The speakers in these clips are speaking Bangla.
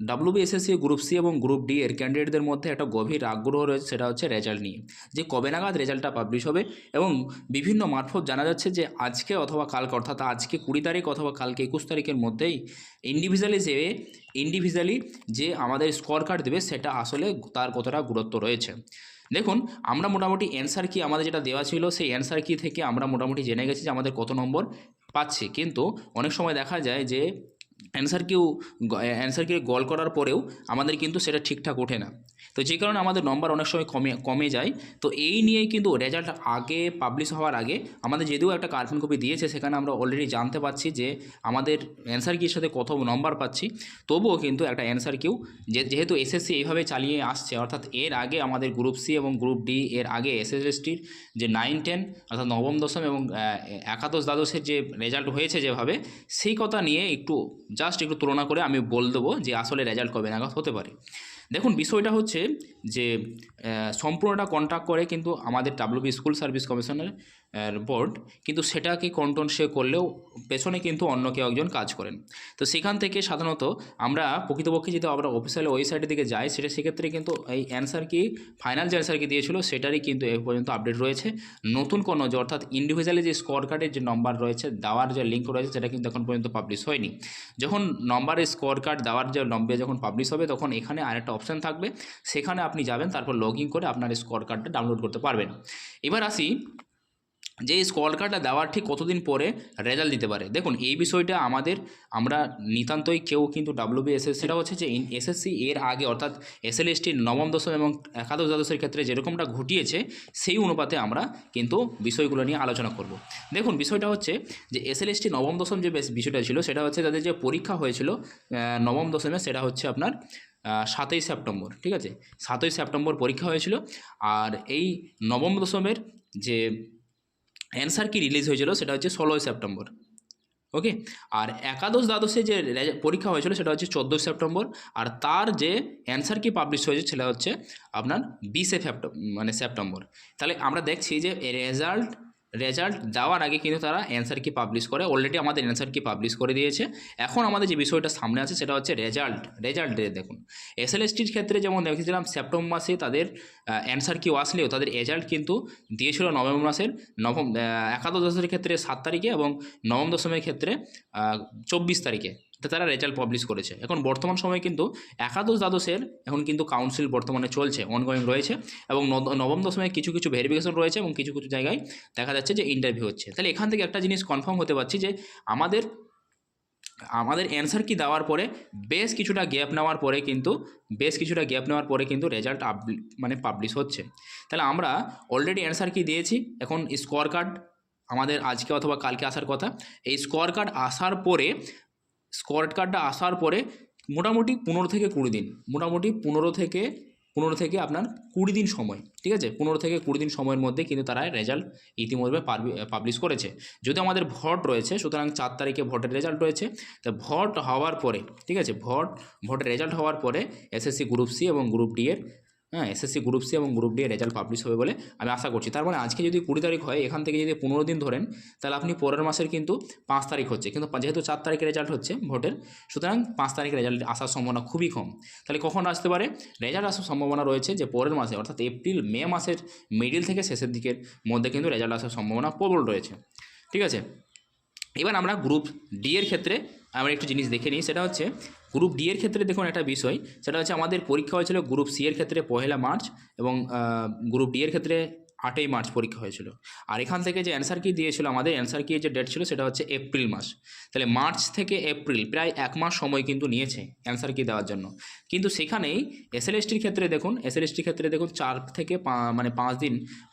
ডাব্লিউবিএসএসসি গ্রুপ সি এবং গ্রুপ ডি এর ক্যান্ডিডেটদের মধ্যে একটা গভীর আগ্রহ রয়েছে, সেটা হচ্ছে রেজাল্ট নিয়ে, যে কবে নাগাদ রেজাল্টটা পাবলিশ হবে। এবং বিভিন্ন মারফত জানা যাচ্ছে যে আজকে অথবা কালকে, অর্থাৎ আজকে 20 তারিখ অথবা কালকে 21 তারিখের মধ্যেই ইন্ডিভিজুয়ালি যে আমাদের স্কোর কার্ড দেবে সেটা আসলে তার কতটা গুরুত্ব রয়েছে। দেখুন, আমরা মোটামুটি অ্যান্সার কি আমাদের যেটা দেওয়া ছিল সেই অ্যান্সার কি থেকে আমরা মোটামুটি জেনে গেছি যে আমাদের কত নম্বর পাচ্ছি, কিন্তু অনেক সময় দেখা যায় যে অ্যান্সার কিউ গল করার পরেও আমাদের কিন্তু সেটা ঠিকঠাক ওঠে না, তো যে কারণে আমাদের নম্বর অনেক সময় কমে যায়। তো এই নিয়েই কিন্তু রেজাল্ট আগে পাবলিশ হওয়ার আগে আমাদের যদিও একটা কার্বন কপি দিয়েছে, সেখানে আমরা অলরেডি জানতে পারছি যে আমাদের অ্যান্সার কির সাথে কত নম্বর পাচ্ছি, তবুও কিন্তু একটা অ্যান্সার কিউ যেহেতু এসএসসি এইভাবে চালিয়ে আসছে, অর্থাৎ এর আগে আমাদের গ্রুপ সি এবং গ্রুপ ডি, এর আগে এসএসএসটির যে 9-10 অর্থাৎ নবম দশম এবং একাদশ দ্বাদশের যে রেজাল্ট হয়েছে যেভাবে, সেই কথা নিয়ে একটু তুলনা করে আমি বল দেবো যে আসলে রেজাল্ট কবে নাগাদ হতে পারে। দেখুন, বিষয়টা হচ্ছে যে সম্পূর্ণটা কন্ট্যাক্ট করে কিন্তু আমাদের ডাব্লিউবি স্কুল সার্ভিস কমিশনের বোর্ড, কিন্তু সেটাকে কন্ট্রোল সে করলেও পেছনে কিন্তু অন্য কেউ একজন কাজ করেন। তো সেখান থেকে সাধারণত আমরা প্রকৃতপক্ষে যদি আমরা অফিসিয়াল ওয়েবসাইটের দিকে যাই, সেক্ষেত্রে কিন্তু এই অ্যান্সার কি ফাইনাল যে অ্যান্সার কি দিয়েছিল সেটারই কিন্তু এ পর্যন্ত আপডেট রয়েছে। নতুন কোনো যে অর্থাৎ ইন্ডিভিজুয়ালি যে স্কোর কার্ডের যে নম্বর রয়েছে দেওয়ার যে লিঙ্ক রয়েছে সেটা কিন্তু এখন পর্যন্ত পাবলিশ হয়নি। যখন নম্বরের স্কোর কার্ড দেওয়ার যে নম্বর যখন পাবলিশ হবে, তখন এখানে আরেকটা অপশান থাকবে, সেখানে আপনি যাবেন, তারপর লগ ইন করে আপনার স্কোর কার্ডটা ডাউনলোড করতে পারবেন। এবার আসি যে স্কোর কার্ডটা দেওয়ার ঠিক কতদিন পরে রেজাল্ট দিতে পারে। দেখুন, এই বিষয়টা আমরা নিতান্তই কেউ কিন্তু ডাব্লিউবিএসএসসি, সেটা হচ্ছে যে এসএসসি এর আগে অর্থাৎ এসএলএসটির নবম দশম এবং একাদশ দ্বাদশের ক্ষেত্রে যেরকমটা ঘটিয়েছে সেই অনুপাতে আমরা কিন্তু বিষয়গুলো নিয়ে আলোচনা করব। দেখুন, বিষয়টা হচ্ছে যে এসএলএসটি নবম দশম যে বিষয়টা ছিল সেটা হচ্ছে তাদের যে পরীক্ষা হয়েছিল নবম দশমে, সেটা হচ্ছে আপনার 7ই সেপ্টেম্বর, ঠিক আছে, 7ই সেপ্টেম্বর পরীক্ষা হয়েছিল। আর এই নবম দশমের যে অ্যান্সার কি রিলিজ হয়েছিল সেটা হচ্ছে 16ই সেপ্টেম্বর, ওকে। আর একাদশ দ্বাদশে যে পরীক্ষা হয়েছিল সেটা হচ্ছে 14ই সেপ্টেম্বর, আর তার যে অ্যান্সার কি পাবলিশ হয়েছে সেটা হচ্ছে আপনার 20 সেপ্টেম্বর। তাহলে আমরা দেখছি যে রেজাল্ট দেওয়ার আগে কিন্তু তারা অ্যান্সার কি পাবলিশ করে, অলরেডি আমাদের অ্যান্সার কি পাবলিশ করে দিয়েছে। এখন আমাদের যে বিষয়টা সামনে আছে সেটা হচ্ছে রেজাল্ট ডে। দেখুন, এসএলএসটির ক্ষেত্রে যেমন দেখেছিলাম সেপ্টেম্বর মাসে তাদের অ্যান্সার কিউ আসলেও তাদের রেজাল্ট কিন্তু দিয়েছিল নভেম্বর মাসের একাদশ দশমের ক্ষেত্রে 7 তারিখে এবং নবম দশমের ক্ষেত্রে 24 তারিখে তারা রেজাল্ট পাবলিশ করেছে। এখন বর্তমান সময়ে কিন্তু একাদশ দ্বাদশের এখন কিন্তু কাউন্সিল বর্তমানে চলছে, অনগোয়িং রয়েছে, এবং নবম দশমে কিছু ভেরিফিকেশন রয়েছে এবং কিছু জায়গায় দেখা যাচ্ছে যে ইন্টারভিউ হচ্ছে। তাহলে এখান থেকে একটা জিনিস কনফার্ম হতে পারছি যে আমাদের অ্যান্সার কি দেওয়ার পরে বেশ কিছুটা গ্যাপ নেওয়ার পরে কিন্তু রেজাল্ট পাবলিশ হচ্ছে। তাহলে আমরা অলরেডি অ্যান্সার কি দিয়েছি, এখন স্কোর কার্ড আমাদের আজকে অথবা কালকে আসার কথা। এই স্কোর কার্ডটা আসার পরে মোটামুটি 15 থেকে 20 দিন, মোটামুটি 15 থেকে আপনার 20 দিন সময়, ঠিক আছে, 15 থেকে 20 দিন সময়ের মধ্যে কিন্তু তারা রেজাল্ট ইতিমধ্যে পাবলিশ করেছে। যদি আমাদের ভোট রয়েছে, সুতরাং 4 তারিখে ভোটের রেজাল্ট রয়েছে। তো ভোট হওয়ার পরে, ঠিক আছে, ভোটের রেজাল্ট হওয়ার পরে এসএসসি গ্রুপ সি এবং গ্রুপ ডি এর এসএসসি গ্রুপ সি এবং গ্রুপ ডি এর রেজাল্ট পাবলিশ হবে বলে আমি আশা করছি। তার মানে আজকে যদি 20 তারিখ হয়, এখান থেকে যদি 15 দিন ধরেন, তাহলে আপনি পরের মাসের কিন্তু 5 তারিখ হচ্ছে, কিন্তু যেহেতু 4 তারিখে রেজাল্ট হচ্ছে ভোটের, সুতরাং 5 তারিখে রেজাল্ট আসার সম্ভাবনা খুবই কম। তাহলে কখন আসতে পারে রেজাল্ট আসার সম্ভাবনা রয়েছে যে পরের মাসে, অর্থাৎ মে মাসের মিডিল থেকে শেষের দিকের মধ্যে কিন্তু রেজাল্ট আসার সম্ভাবনা প্রবল রয়েছে, ঠিক আছে। এবার আমরা গ্রুপ ডি এর ক্ষেত্রে আমরা একটু জিনিস দেখে নিই, সেটা হচ্ছে গ্রুপ ডি এর ক্ষেত্রে দেখুন একটা বিষয়, সেটা হচ্ছে আমাদের পরীক্ষা হয়েছিল গ্রুপ সি এর ক্ষেত্রে 1 মার্চ এবং গ্রুপ ডি এর ক্ষেত্রে 8ই মার্চ পরীক্ষা হয়েছিল। আর এখান থেকে যে অ্যান্সার কি দিয়েছিল, আমাদের অ্যান্সার কি যে ডেট ছিল সেটা হচ্ছে এপ্রিল মাস। তাহলে মার্চ থেকে এপ্রিল প্রায় 1 মাস সময় কিন্তু নিয়েছে অ্যান্সার কি দেওয়ার জন্য। কিন্তু সেখানেই এসএলএসটির ক্ষেত্রে দেখুন 4 থেকে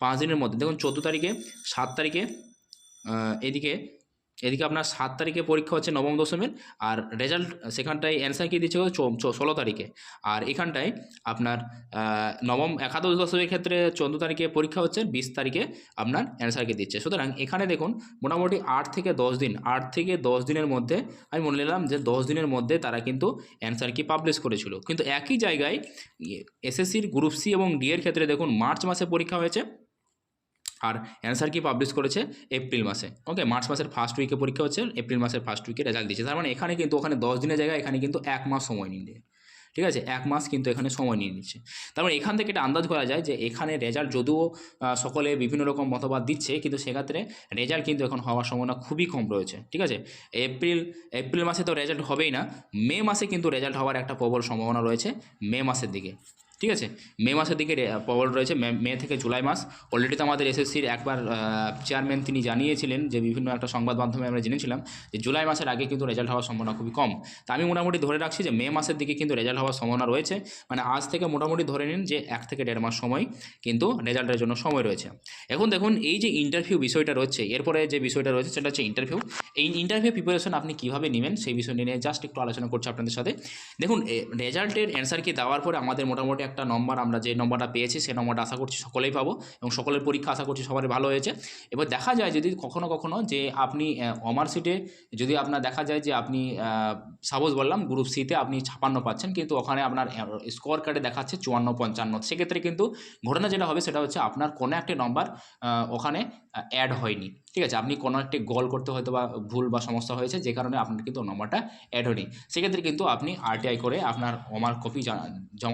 5 দিনের মধ্যে দেখুন 14 তারিখে, 7 তারিখে, এদিকে আপনার 7 তারিখে পরীক্ষা হচ্ছে নবম দশমের, আর রেজাল্ট সেখানটায় অ্যান্সার কি দিচ্ছে 16 তারিখে, আর এখানটায় আপনার একাদশ দশমের ক্ষেত্রে 14 তারিখে পরীক্ষা হচ্ছে, 20 তারিখে আপনার অ্যান্সার কি দিচ্ছে। সুতরাং এখানে দেখুন মোটামুটি 8 থেকে 10 দিনের মধ্যে আমি মনে নিলাম যে 10 দিনের মধ্যে তারা কিন্তু অ্যান্সার কি পাবলিশ করেছিল। কিন্তু একই জায়গায় এসএসসির গ্রুপ সি এবং ডি এর ক্ষেত্রে দেখুন মার্চ মাসে পরীক্ষা হয়েছে আর অ্যান্সার কি পাবলিশ করেছে এপ্রিল মাসে, ওকে। মার্চ মাসের ফার্স্ট উইকে পরীক্ষা হচ্ছে, এপ্রিল মাসের ফার্স্ট উইকে রেজাল্ট দিচ্ছে। তার মানে এখানে কিন্তু ওখানে 10 দিনের জায়গায় এখানে কিন্তু 1 মাস সময় নিয়ে, ঠিক আছে, 1 মাস কিন্তু এখানে সময় নিয়ে নিচ্ছে। তার মানে এখান থেকে এটা আন্দাজ করা যায় যে এখানে রেজাল্ট যদিও সকলে বিভিন্ন রকম মতবাদ দিচ্ছে, কিন্তু সেক্ষেত্রে রেজাল্ট কিন্তু এখন হওয়ার সম্ভাবনা খুবই কম রয়েছে। ঠিক আছে, এপ্রিল এপ্রিল মাসে তো রেজাল্ট হবেই না, মে মাসে কিন্তু রেজাল্ট হওয়ার একটা প্রবল সম্ভাবনা রয়েছে মে মাসের দিকে। ঠিক আছে, মে মাসের দিকে প্রবল রয়েছে, মে থেকে জুলাই মাস। অলরেডি তো আমাদের এসএসসির একবার চেয়ারম্যান তিনি জানিয়েছিলেন, যে বিভিন্ন একটা সংবাদ মাধ্যমে আমরা জেনেছিলাম যে জুলাই মাসের আগে কিন্তু রেজাল্ট হওয়ার সম্ভাবনা খুবই কম। তা আমি মোটামুটি ধরে রাখছি যে মে মাসের দিকে কিন্তু রেজাল্ট হওয়ার সম্ভাবনা রয়েছে। মানে আজ থেকে মোটামুটি ধরে নিন যে 1 থেকে 1.5 মাস সময় কিন্তু রেজাল্টের জন্য সময় রয়েছে। এখন দেখুন এই যে ইন্টারভিউ বিষয়টা রয়েছে, এরপরে যে বিষয়টা রয়েছে সেটা হচ্ছে ইন্টারভিউ। এই ইন্টারভিউ প্রিপারেশন আপনি কীভাবে নেবেন সেই বিষয় নিয়ে জাস্ট একটু আলোচনা করছি আপনাদের সাথে। দেখুন রেজাল্টের অ্যান্সার কি দেওয়ার পরে আমাদের মোটামুটি একটা নম্বর, আমরা যে নম্বরটা পেয়েছি সেই নম্বরটা আশা করছি সকলেই পাবো, এবং সকলের পরীক্ষা আশা করছি সবারই ভালো হয়েছে। এবার দেখা যায় যদি কখনো কখনো যে আপনি অমার সিটে যদি আপনার দেখা যায় যে আপনি সাপোজ বললাম গ্রুপ সিতে আপনি 56 পাচ্ছেন, কিন্তু ওখানে আপনার স্কোর কার্ডে দেখাচ্ছে 54-55, সেক্ষেত্রে কিন্তু ঘটনা যেটা হবে সেটা হচ্ছে আপনার কোনো একটি নম্বর ওখানে অ্যাড হয়নি। ঠিক আছে, আপনি কোনো একটি গোল করতে হয়তো বা ভুল বা সমস্যা হয়েছে, যে কারণে আপনার কিন্তু নম্বরটা অ্যাড হয়নি। সেক্ষেত্রে কিন্তু আপনি আরটিআই করে আপনার অমার কপি জমা